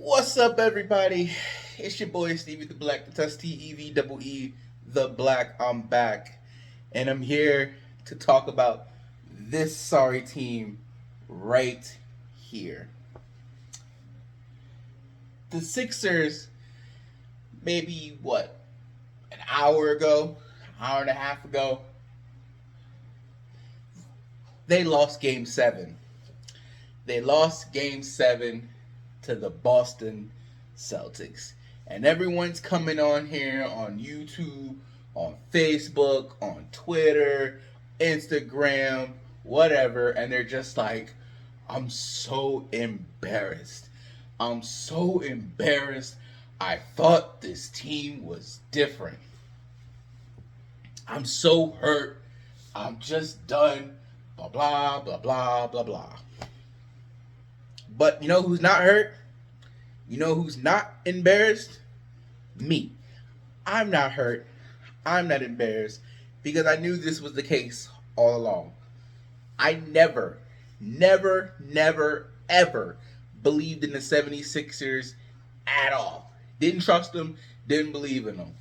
What's up, everybody? It's your boy Stevie the Black. That's Steve the Black. I'm back, and I'm here to talk about this sorry team right here. The Sixers, maybe what, an hour ago, hour and a half ago, they lost Game 7. They lost Game 7 to the Boston Celtics. And everyone's coming on here on YouTube, on Facebook, on Twitter, Instagram, whatever, and they're just like, I'm so embarrassed. I'm so embarrassed. I thought this team was different. I'm so hurt. I'm just done. Blah, blah, blah, blah, blah, blah. But you know who's not hurt? You know who's not embarrassed? Me. I'm not hurt. I'm not embarrassed because I knew this was the case all along. I never, ever believed in the 76ers at all. Didn't trust them, didn't believe in them.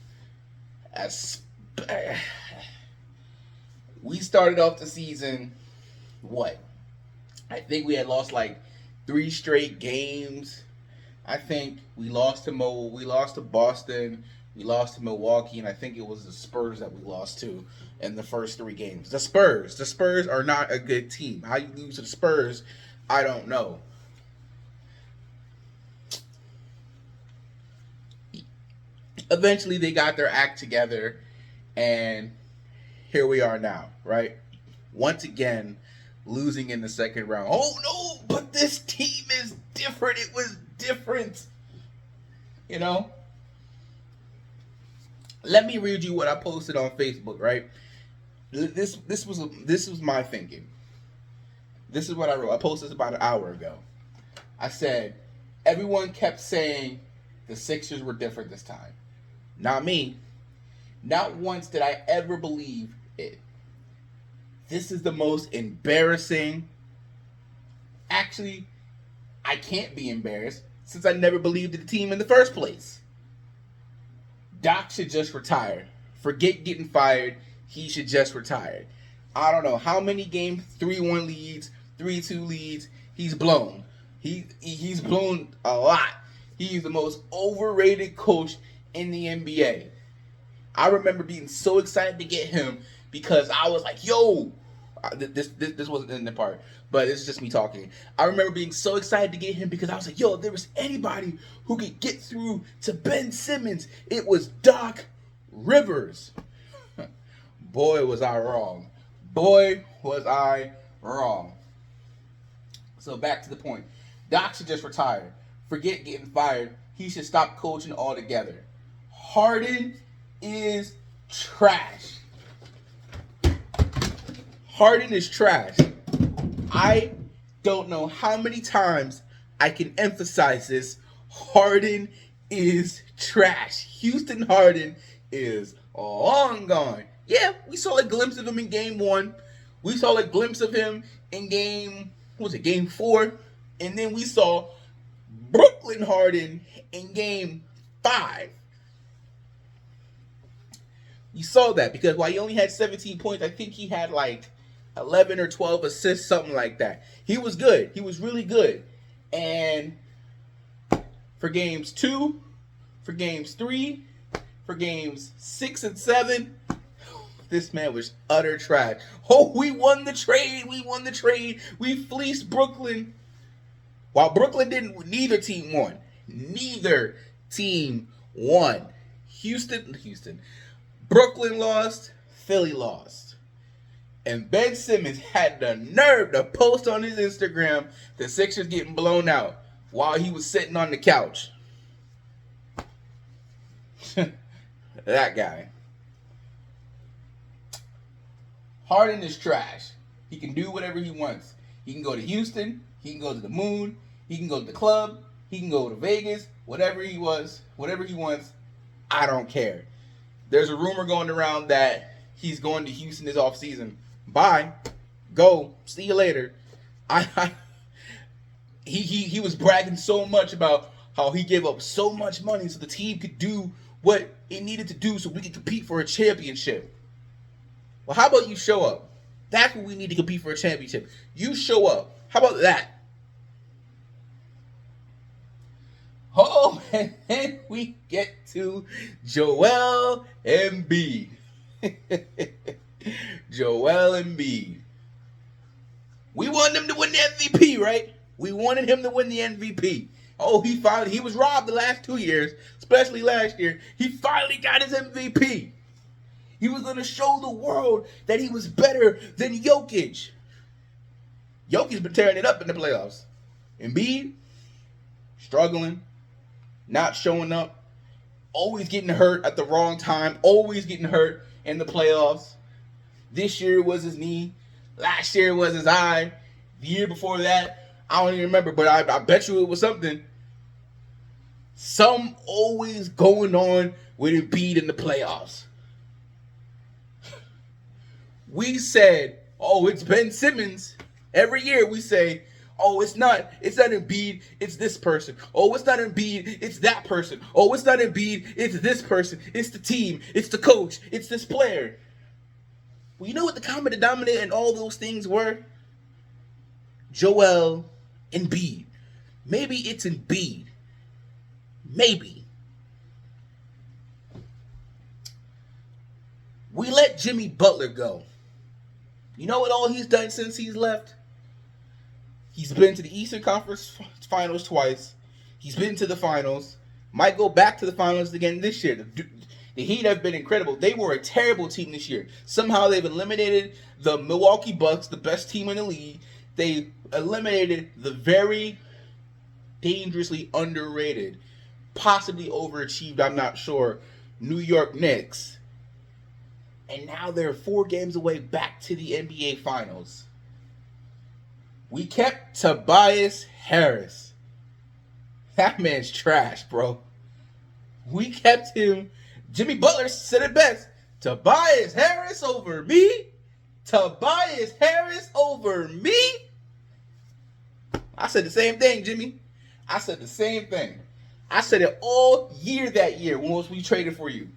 As we started off the season, what? I think we had lost like 3 straight games. I think we lost to Boston, we lost to Milwaukee, and I think it was the Spurs that we lost to in the first 3 games. The Spurs are not a good team. How you lose to the Spurs, I don't know. Eventually, they got their act together, and here we are now, right? Once again, losing in the second round. Oh no, but this team is different. It was different. You know? Let me read you what I posted on Facebook, right? This was my thinking. This is what I wrote. I posted this about an hour ago. I said, everyone kept saying the Sixers were different this time. Not me. Not once did I ever believe it. This is the most embarrassing. Actually, I can't be embarrassed since I never believed in the team in the first place. Doc should just retire. Forget getting fired. He should just retire. I don't know how many games, 3-1 leads, 3-2 leads, he's blown. He's blown a lot. He's the most overrated coach in the NBA. I remember being so excited to get him because I was like, yo, this wasn't in the part, but it's just me talking. I remember being so excited to get him because I was like, yo, if there was anybody who could get through to Ben Simmons, it was Doc Rivers. Boy, was I wrong. Boy, was I wrong. So back to the point. Doc should just retire. Forget getting fired. He should stop coaching altogether. Harden is trash. Harden is trash. I don't know how many times I can emphasize this. Harden is trash. Houston Harden is long gone. Yeah, we saw a glimpse of him in game 1. We saw a glimpse of him in game 4? And then we saw Brooklyn Harden in game 5. You saw that because while he only had 17 points, I think he had like 11 or 12 assists, something like that. He was good. He was really good. And for games 2, for games 3, for games 6 and 7, this man was utter trash. Oh, we won the trade. We fleeced Brooklyn. While Brooklyn didn't, neither team won. Houston. Brooklyn lost. Philly lost. And Ben Simmons had the nerve to post on his Instagram the Sixers getting blown out while he was sitting on the couch. That guy. Harden is trash. He can do whatever he wants. He can go to Houston. He can go to the moon. He can go to the club. He can go to Vegas. Whatever he wants. I don't care. There's a rumor going around that he's going to Houston this offseason. Bye. Go. See you later. He was bragging so much about how he gave up so much money so the team could do what it needed to do so we could compete for a championship. Well, how about you show up? That's what we need to compete for a championship. You show up. How about that? Oh, and then we get to Joel Embiid. Joel Embiid. We wanted him to win the MVP, right? We wanted him to win the MVP. Oh, he was robbed the last 2 years, especially last year. He finally got his MVP. He was going to show the world that he was better than Jokic. Jokic's been tearing it up in the playoffs. Embiid, struggling, not showing up, always getting hurt at the wrong time, always getting hurt in the playoffs. This year was his knee. Last year was his eye. The year before that, I don't even remember, but I bet you it was something. Some always going on with Embiid in the playoffs. We said, oh, it's Ben Simmons. Every year we say, oh, it's not Embiid, it's this person. Oh, it's not Embiid, it's that person. Oh, it's not Embiid, it's this person. It's the team, it's the coach, it's this player. Well, you know what the common denominator in all those things were? Joel Embiid. Maybe it's Embiid. Maybe. We let Jimmy Butler go. You know what all he's done since he's left? He's been to the Eastern Conference Finals twice. He's been to the finals. Might go back to the finals again this year. The Heat have been incredible. They were a terrible team this year. Somehow they've eliminated the Milwaukee Bucks, the best team in the league. They eliminated the very dangerously underrated, possibly overachieved, I'm not sure, New York Knicks. And now they're 4 games away back to the NBA Finals. We kept Tobias Harris. That man's trash, bro. We kept him. Jimmy Butler said it best. Tobias Harris over me? Tobias Harris over me? I said the same thing, Jimmy. I said the same thing. I said it all year that year once we traded for you.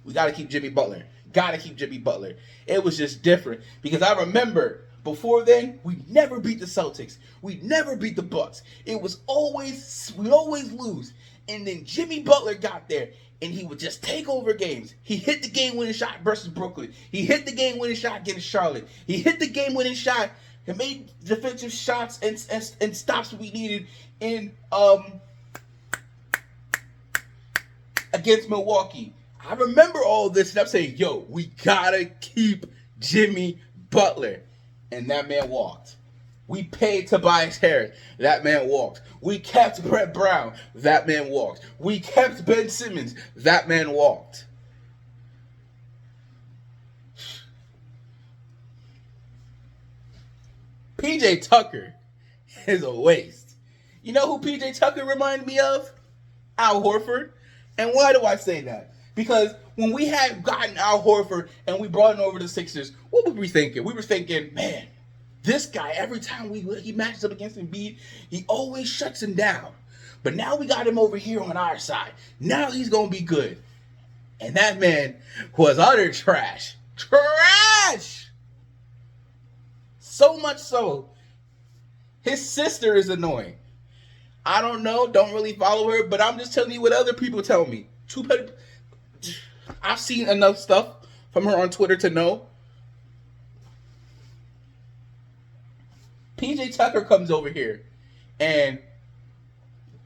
We got to keep Jimmy Butler. Got to keep Jimmy Butler. It was just different because I remember before then, we never beat the Celtics. We never beat the Bucks. It was always, we always lose. And then Jimmy Butler got there and he would just take over games. He hit the game-winning shot versus Brooklyn. He hit the game-winning shot against Charlotte. He hit the game-winning shot and made defensive shots and stops we needed in against Milwaukee. I remember all this, and I'm saying, yo, we gotta keep Jimmy Butler. And that man walked. We paid Tobias Harris. That man walked. We kept Brett Brown. That man walked. We kept Ben Simmons. That man walked. PJ Tucker is a waste. You know who PJ Tucker reminded me of? Al Horford. And why do I say that? Because when we had gotten Al Horford and we brought him over to the Sixers, what were we thinking? We were thinking, man, this guy, every time he matches up against Embiid, he always shuts him down. But now we got him over here on our side. Now he's going to be good. And that man was utter trash. Trash! So much so, his sister is annoying. I don't know, don't really follow her, but I'm just telling you what other people tell me. I've seen enough stuff from her on Twitter to know. PJ Tucker comes over here and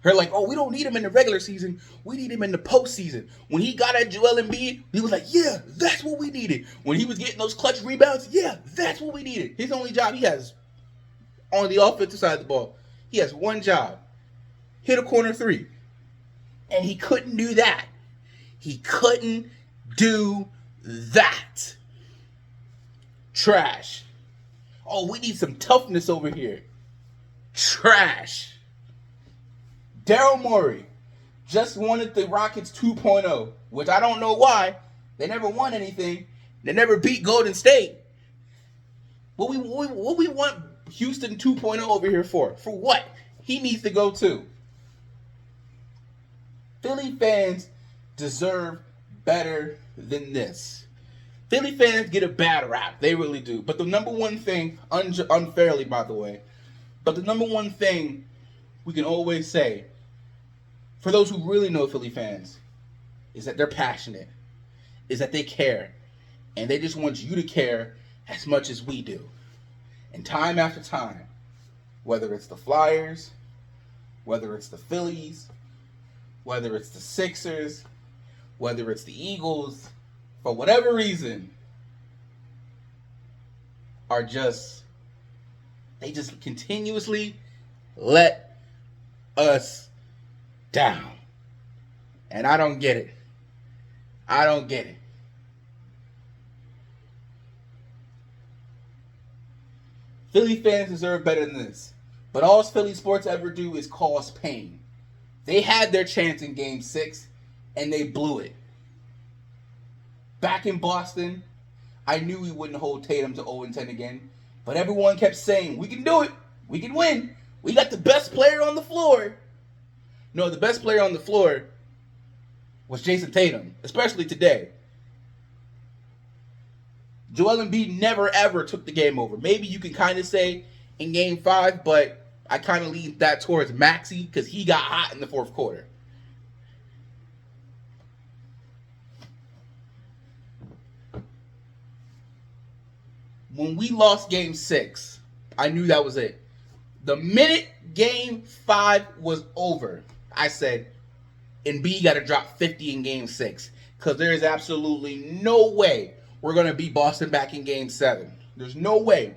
her like, oh, we don't need him in the regular season. We need him in the postseason. When he got at Joel Embiid, he was like, yeah, that's what we needed. When he was getting those clutch rebounds, yeah, that's what we needed. His only job he has on the offensive side of the ball, he has one job. Hit a corner three. And he couldn't do that. He couldn't do that. Trash. Oh, we need some toughness over here. Trash. Daryl Morey just wanted the Rockets 2.0, which I don't know why. They never won anything. They never beat Golden State. What we want Houston 2.0 over here for? For what? He needs to go too. Philly fans deserve better than this. Philly fans get a bad rap. They really do. But the number one thing, unfairly by the way, but the number one thing we can always say, for those who really know Philly fans, is that they're passionate, is that they care, and they just want you to care as much as we do. And time after time, whether it's the Flyers, whether it's the Phillies, whether it's the Sixers, whether it's the Eagles, for whatever reason, they just continuously let us down. And I don't get it. I don't get it. Philly fans deserve better than this. But all Philly sports ever do is cause pain. They had their chance in Game 6, and they blew it. Back in Boston, I knew we wouldn't hold Tatum to 0-10 again. But everyone kept saying, we can do it. We can win. We got the best player on the floor. No, the best player on the floor was Jason Tatum, especially today. Joel Embiid never, ever took the game over. Maybe you can kind of say in Game 5, but I kind of lean that towards Maxey because he got hot in the fourth quarter. When we lost Game 6, I knew that was it. The minute Game 5 was over, I said, Embiid got to drop 50 in Game 6 because there is absolutely no way we're going to beat Boston back in Game 7. There's no way.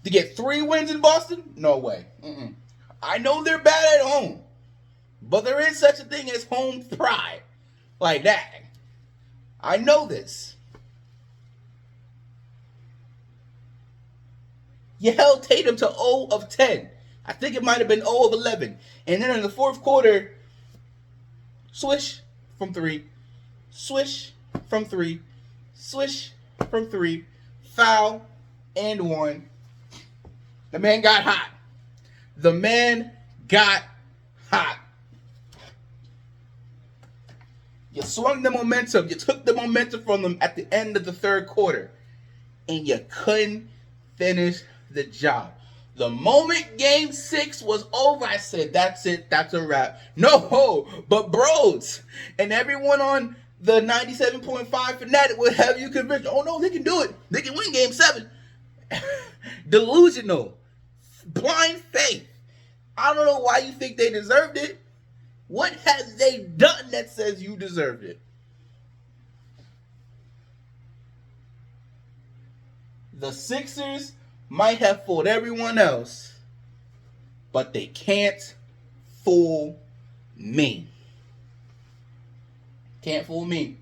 To get 3 wins in Boston? No way. I know they're bad at home, but there is such a thing as home pride. Like that. I know this. You held Tatum to 0 of 10. I think it might have been 0 of 11. And then in the fourth quarter, swish from 3. Swish from 3. Swish from 3. Foul and 1. The man got hot. The man got hot. You swung the momentum. You took the momentum from them at the end of the third quarter. And you couldn't finish the job. The moment Game 6 was over, I said, that's it. That's a wrap. No, but bros and everyone on the 97.5 Fanatic would have you convinced, oh no, they can do it. They can win Game 7. Delusional. Blind faith. I don't know why you think they deserved it. What has they done that says you deserved it? The Sixers might have fooled everyone else, but they can't fool me. Can't fool me.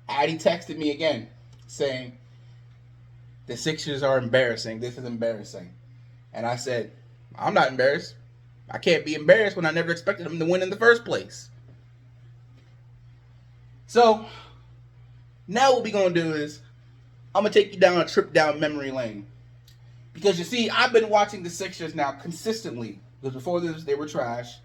Addie texted me again saying, the Sixers are embarrassing. This is embarrassing. And I said, I'm not embarrassed. I can't be embarrassed when I never expected them to win in the first place. So, now what we're going to do is, I'm going to take you down a trip down memory lane. Because you see, I've been watching the Sixers now consistently. Because before this, they were trash.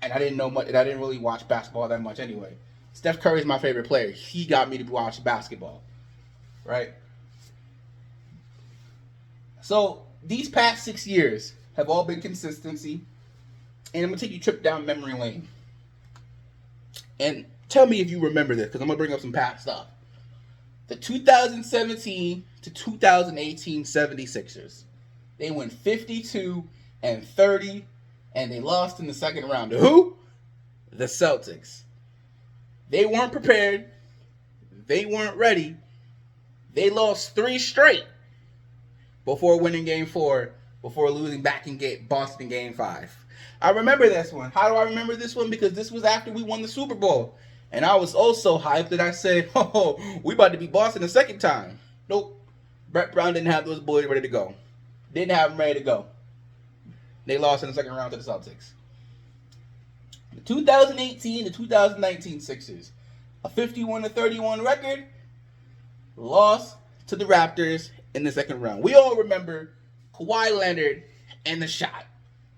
And I didn't know much, and I didn't really watch basketball that much anyway. Steph Curry's my favorite player. He got me to watch basketball. Right? So, these past 6 years have all been consistency. And I'm going to take you a trip down memory lane. And tell me if you remember this, because I'm going to bring up some past stuff. The 2017 to 2018 76ers. They went 52-30, and they lost in the second round. To who? The Celtics. They weren't prepared. They weren't ready. They lost 3 straight before winning Game 4, before losing back in Boston in Game 5. I remember this one. How do I remember this one? Because this was after we won the Super Bowl. And I was also hyped that I said, oh, we about to beat Boston the second time. Nope. Brett Brown didn't have those boys ready to go. Didn't have them ready to go. They lost in the second round to the Celtics. The 2018 to 2019 Sixers. A 51-31 record. Lost to the Raptors in the second round. We all remember Kawhi Leonard and the shot.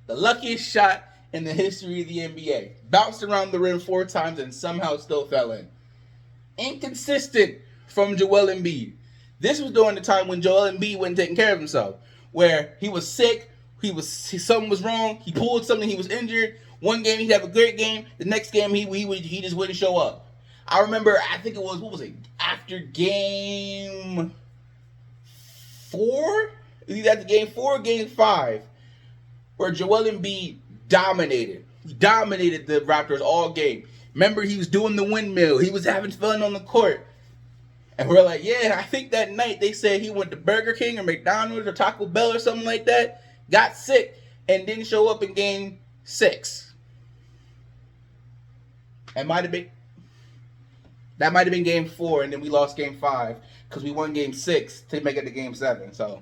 The luckiest shot in the history of the NBA. Bounced around the rim 4 times and somehow still fell in. Inconsistent from Joel Embiid. This was during the time when Joel Embiid wasn't taking care of himself, where he was sick, something was wrong, he pulled something, he was injured. One game he'd have a great game, the next game he just wouldn't show up. I remember, I think it was, what was it, after game 4? Either after game 4 or game 5, where Joel Embiid dominated. He dominated the Raptors all game. Remember, he was doing the windmill. He was having fun on the court. And we're like, yeah, I think that night they said he went to Burger King or McDonald's or Taco Bell or something like that, got sick, and didn't show up in game 6. That might have been game 4, and then we lost game 5 because we won game 6 to make it to game 7. So,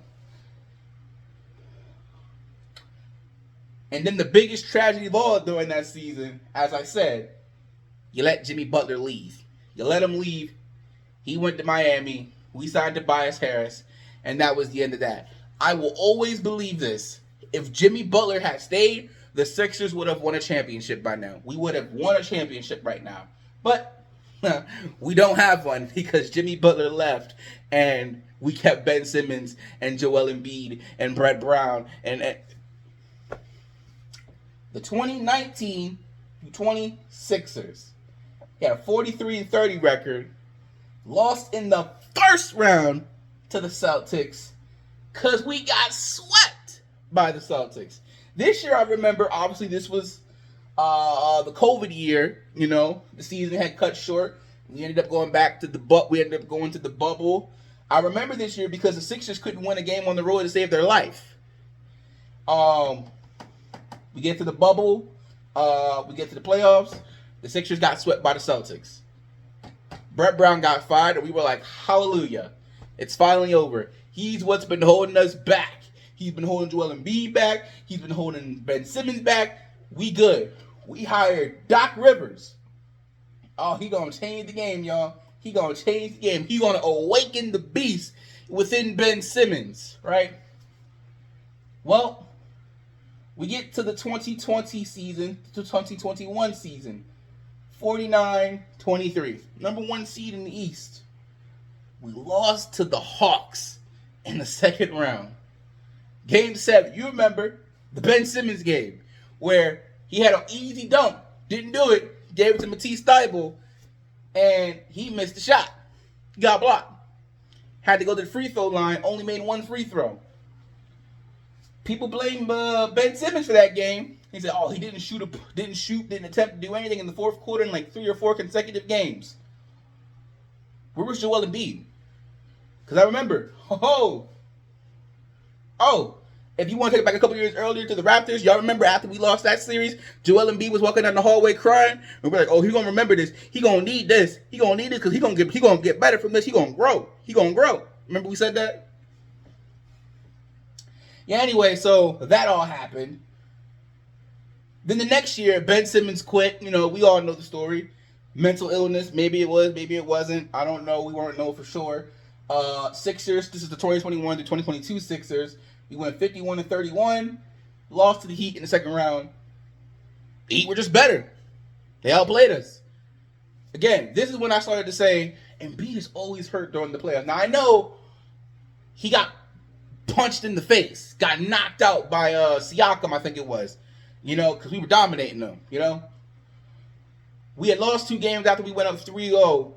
and then the biggest tragedy of all during that season, as I said, you let Jimmy Butler leave. You let him leave. He went to Miami. We signed Tobias Harris, and that was the end of that. I will always believe this. If Jimmy Butler had stayed, the Sixers would have won a championship by now. We would have won a championship right now. But we don't have one because Jimmy Butler left, and we kept Ben Simmons and Joel Embiid and Brett Brown. And the 2019-20 Sixers had a 43-30 record. Lost in the first round to the Celtics because we got swept by the Celtics. This year, I remember, obviously, this was the COVID year. You know, the season had cut short. We ended up going back to we ended up going to the bubble. I remember this year because the Sixers couldn't win a game on the road to save their life. We get to the bubble. We get to the playoffs. The Sixers got swept by the Celtics. Brett Brown got fired, and we were like, hallelujah. It's finally over. He's what's been holding us back. He's been holding Joel Embiid back. He's been holding Ben Simmons back. We good. We hired Doc Rivers. Oh, he gonna change the game, y'all. He gonna change the game. He gonna awaken the beast within Ben Simmons, right? Well, we get to the 2020 season, to 2021 season. 49-23. Number 1 seed in the East. We lost to the Hawks in the second round. Game 7. You remember the Ben Simmons game where he had an easy dunk. Didn't do it. Gave it to Matisse Thybulle. And he missed the shot. He got blocked. Had to go to the free throw line. Only made 1 free throw. People blame Ben Simmons for that game. He said, "Oh, he didn't attempt to do anything in the fourth quarter in like 3 or 4 consecutive games." Where was Joel Embiid? Because I remember, if you want to take it back a couple years earlier to the Raptors, y'all remember after we lost that series, Joel Embiid was walking down the hallway crying, and we're like, "Oh, he's gonna remember this. He gonna need this. He gonna need this because he gonna get better from this. He gonna grow. He gonna grow." Remember we said that? Yeah. Anyway, so that all happened. Then the next year, Ben Simmons quit. You know, we all know the story. Mental illness. Maybe it was, maybe it wasn't. I don't know. We weren't know for sure. Sixers. This is the 2021 to 2022 Sixers. We went 51-31. Lost to the Heat in the second round. The Heat were just better. They outplayed us. Again, this is when I started to say, Embiid is always hurt during the playoffs. Now, I know he got punched in the face. Got knocked out by Siakam, I think it was. You know, because we were dominating them, you know. We had lost 2 games after we went up 3-0.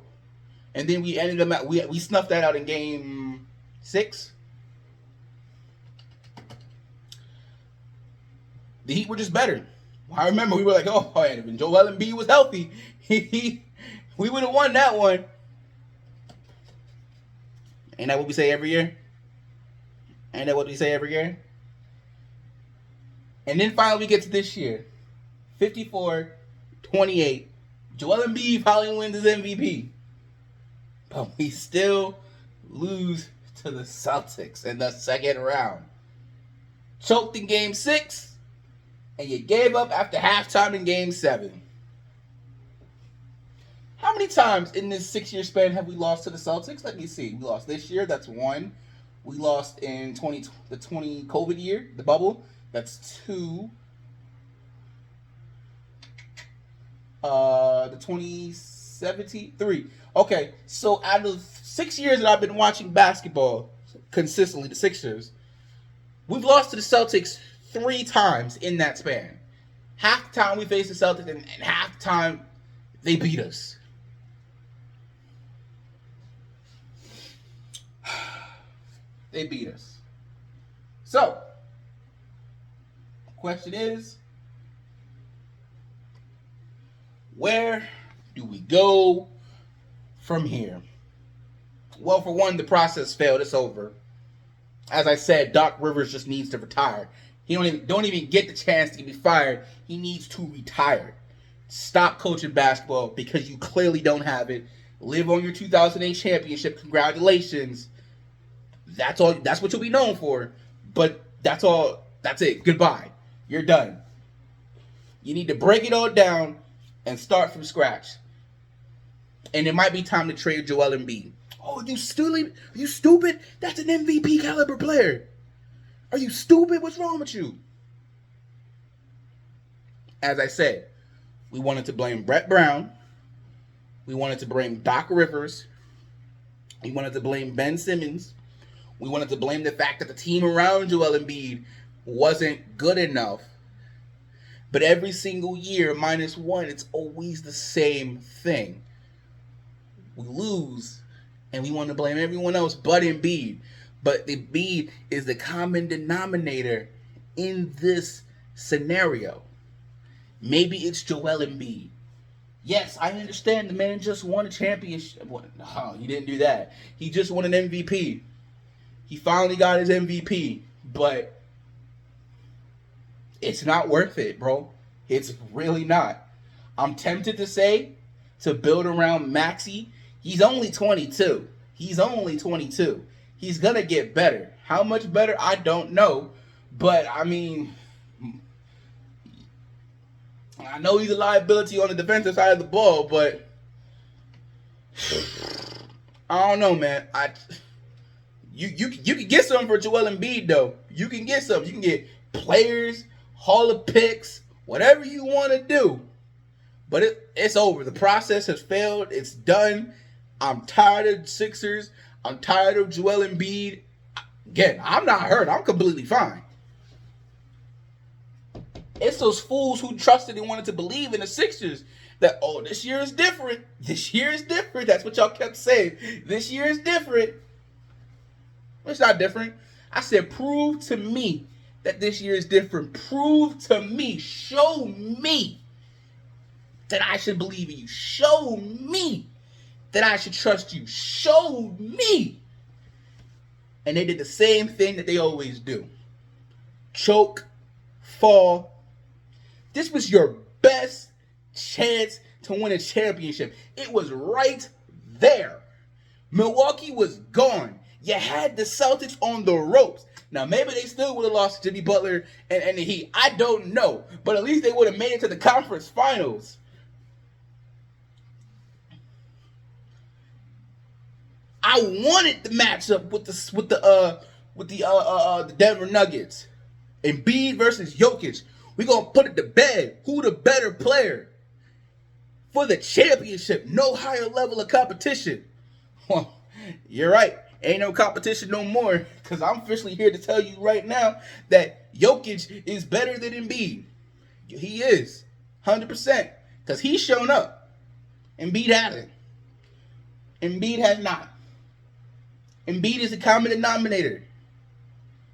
And then we ended up we snuffed that out in game 6. The Heat were just better. I remember we were like, oh, if Joel Embiid was healthy, we would have won that one. Ain't that what we say every year? Ain't that what we say every year? And then finally we get to this year. 54-28. Joel Embiid finally wins his MVP. But we still lose to the Celtics in the second round. Choked in game 6. And you gave up after halftime in game 7. How many times in this 6-year span have we lost to the Celtics? Let me see. We lost this year. That's 1. We lost in the 20 COVID year, the bubble. That's 2. The 2073. Okay, so out of 6 years that I've been watching basketball consistently, the Sixers, we've lost to the Celtics 3 times in that span. Half the time we faced the Celtics, and half the time they beat us. They beat us. So, question is, where do we go from here? Well, for one, the process failed. It's over. As I said, Doc Rivers just needs to retire. He don't even get the chance to be fired. He needs to retire. Stop coaching basketball because you clearly don't have it. Live on your 2008 championship. Congratulations. That's all. That's what you'll be known for. But that's all. That's it. Goodbye. You're done. You need to break it all down and start from scratch. And it might be time to trade Joel Embiid. Oh, you stupid? Are you stupid? That's an MVP caliber player. Are you stupid? What's wrong with you? As I said, we wanted to blame Brett Brown. We wanted to blame Doc Rivers. We wanted to blame Ben Simmons. We wanted to blame the fact that the team around Joel Embiid wasn't good enough. But every single year, -1, it's always the same thing. We lose, and we want to blame everyone else but Embiid. But Embiid is the common denominator in this scenario. Maybe it's Joel Embiid. Yes, I understand the man just won a championship. No, he didn't do that. He just won an MVP. He finally got his MVP, but it's not worth it, bro. It's really not. I'm tempted to say to build around Maxey. He's only 22. He's only 22. He's going to get better. How much better? I don't know. But, I mean, I know he's a liability on the defensive side of the ball, but I don't know, man. You can get something for Joel Embiid, though. You can get something. You can get players, Hall of Picks, whatever you want to do. But it's over. The process has failed. It's done. I'm tired of Sixers. I'm tired of Joel Embiid. Again, I'm not hurt. I'm completely fine. It's those fools who trusted and wanted to believe in the Sixers that, oh, this year is different. This year is different. That's what y'all kept saying. This year is different. It's not different. I said, prove to me that this year is different. Prove to me. Show me that I should believe in you. Show me that I should trust you. Show me. And they did the same thing that they always do. Choke, fall. This was your best chance to win a championship. It was right there. Milwaukee was gone. You had the Celtics on the ropes. Now, maybe they still would have lost to Jimmy Butler and the Heat. I don't know. But at least they would have made it to the conference finals. I wanted the matchup with the Denver Nuggets. Embiid versus Jokic. We're going to put it to bed. Who the better player? For the championship. No higher level of competition. Well, you're right. Ain't no competition no more. Because I'm officially here to tell you right now that Jokic is better than Embiid. He is. 100%. Because he's shown up. Embiid hasn't. Embiid has not. Embiid is the common denominator.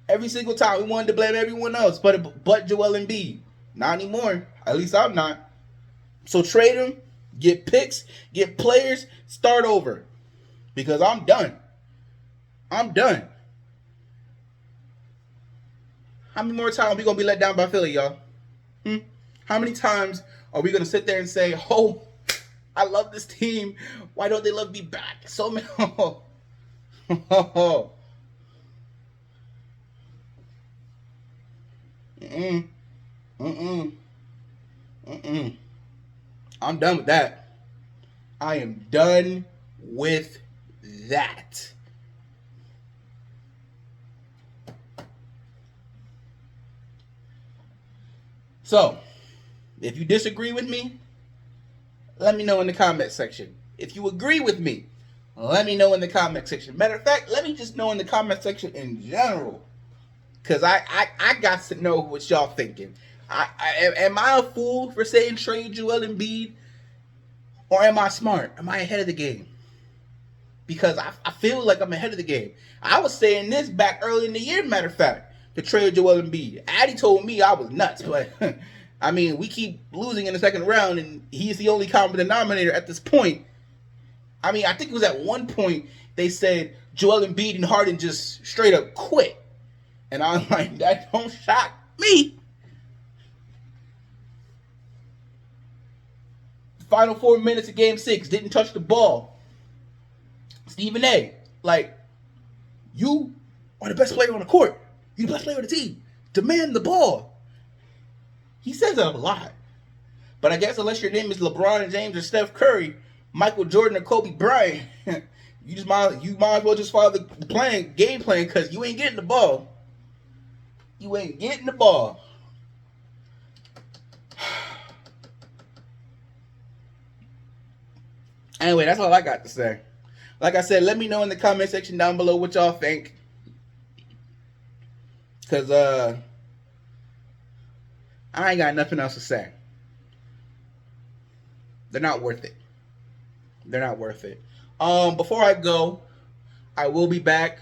Every single time we wanted to blame everyone else but Joel Embiid. Not anymore. At least I'm not. So trade him, get picks, get players, start over. Because I'm done. I'm done. How many more times are we going to be let down by Philly, y'all? How many times are we going to sit there and say, oh, I love this team. Why don't they love me back? So many. I'm done with that. I am done with that. So, if you disagree with me, Let me know in the comment section. If you agree with me, let me know in the comment section. Matter of fact, let me just know in the comment section in general. Because I got to know what y'all thinking. Am I a fool for saying trade Joel Embiid? Or am I smart? Am I ahead of the game? Because I feel like I'm ahead of the game. I was saying this back early in the year, matter of fact, to trade Joel Embiid. Addy told me I was nuts, but I mean, we keep losing in the second round, and he's the only common denominator at this point. I mean, I think it was at one point they said Joel Embiid and Harden just straight up quit. And I'm like, that don't shock me. Final 4 minutes of Game 6, didn't touch the ball. Stephen A, like, you are the best player on the court. You're the best player on the team. Demand the ball. He says that a lot. But I guess unless your name is LeBron James or Steph Curry, Michael Jordan or Kobe Bryant, you might as well just follow the game plan, because you ain't getting the ball. You ain't getting the ball. Anyway, that's all I got to say. Like I said, let me know in the comment section down below what y'all think. Because I ain't got nothing else to say. They're not worth it. They're not worth it. Before I go, I will be back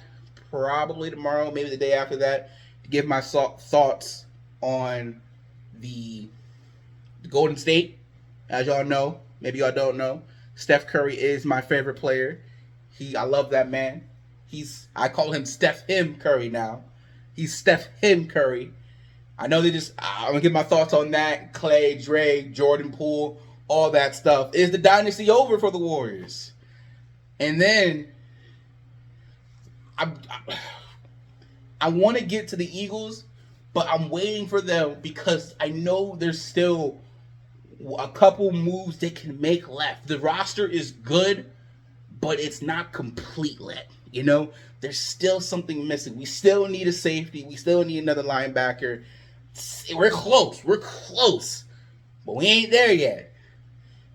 probably tomorrow, maybe the day after that, to give my thoughts on the Golden State. As y'all know, maybe y'all don't know, Steph Curry is my favorite player. I love that man. I call him Steph Him Curry now. He's Steph Him Curry. I know I'm gonna give my thoughts on that. Clay, Dre, Jordan Poole, all that stuff. Is the dynasty over for the Warriors? And then I want to get to the Eagles, but I'm waiting for them because I know there's still a couple moves they can make left. The roster is good, but it's not complete yet. You know, there's still something missing. We still need a safety. We still need another linebacker. We're close. We're close, but we ain't there yet.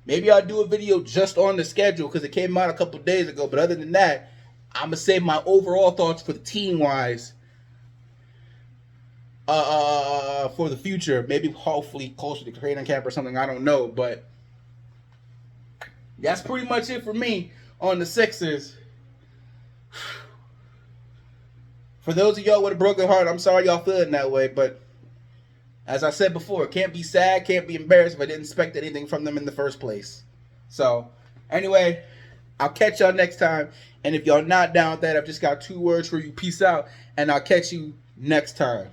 Maybe I'll do a video just on the schedule because it came out a couple days ago. But other than that, I'm going to save my overall thoughts for the team-wise for the future. Maybe hopefully closer to training camp or something. I don't know. But that's pretty much it for me on the Sixers. For those of y'all with a broken heart, I'm sorry y'all feeling that way. But as I said before, can't be sad, can't be embarrassed if I didn't expect anything from them in the first place. So, anyway, I'll catch y'all next time. And if y'all not down with that, I've just got 2 words for you. Peace out. And I'll catch you next time.